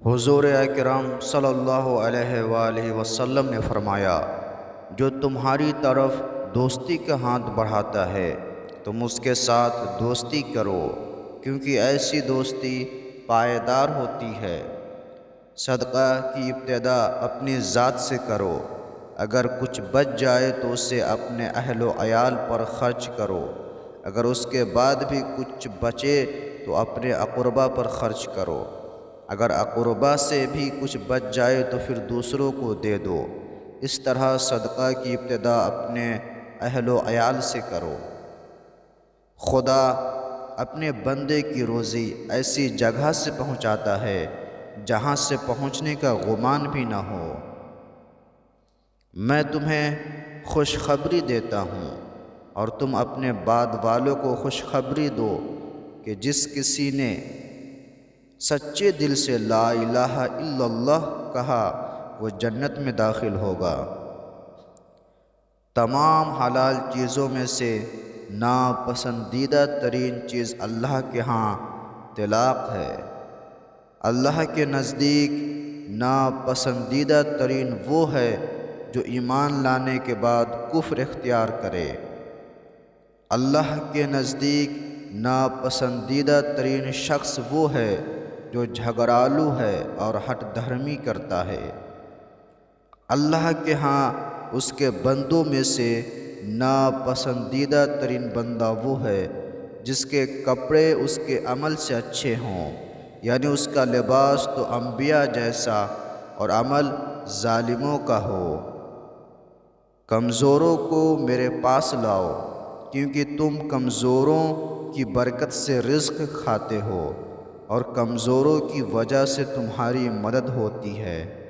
حضور اکرم صلی اللہ علیہ وآلہ وسلم نے فرمایا، جو تمہاری طرف دوستی کا ہاتھ بڑھاتا ہے تم اس کے ساتھ دوستی کرو، کیونکہ ایسی دوستی پائیدار ہوتی ہے۔ صدقہ کی ابتدا اپنی ذات سے کرو، اگر کچھ بچ جائے تو اسے اپنے اہل و عیال پر خرچ کرو، اگر اس کے بعد بھی کچھ بچے تو اپنے اقربا پر خرچ کرو، اگر اقربا سے بھی کچھ بچ جائے تو پھر دوسروں کو دے دو۔ اس طرح صدقہ کی ابتدا اپنے اہل و عیال سے کرو۔ خدا اپنے بندے کی روزی ایسی جگہ سے پہنچاتا ہے جہاں سے پہنچنے کا گمان بھی نہ ہو۔ میں تمہیں خوشخبری دیتا ہوں اور تم اپنے بعد والوں کو خوشخبری دو کہ جس کسی نے سچے دل سے لا الہ الا اللہ کہا وہ جنت میں داخل ہوگا۔ تمام حلال چیزوں میں سے ناپسندیدہ ترین چیز اللہ کے ہاں طلاق ہے۔ اللہ کے نزدیک ناپسندیدہ ترین وہ ہے جو ایمان لانے کے بعد کفر اختیار کرے۔ اللہ کے نزدیک ناپسندیدہ ترین شخص وہ ہے جو جھگڑالو ہے اور ہٹ دھرمی کرتا ہے۔ اللہ کے ہاں اس کے بندوں میں سے ناپسندیدہ ترین بندہ وہ ہے جس کے کپڑے اس کے عمل سے اچھے ہوں، یعنی اس کا لباس تو انبیاء جیسا اور عمل ظالموں کا ہو۔ کمزوروں کو میرے پاس لاؤ، کیونکہ تم کمزوروں کی برکت سے رزق کھاتے ہو اور کمزوروں کی وجہ سے تمہاری مدد ہوتی ہے۔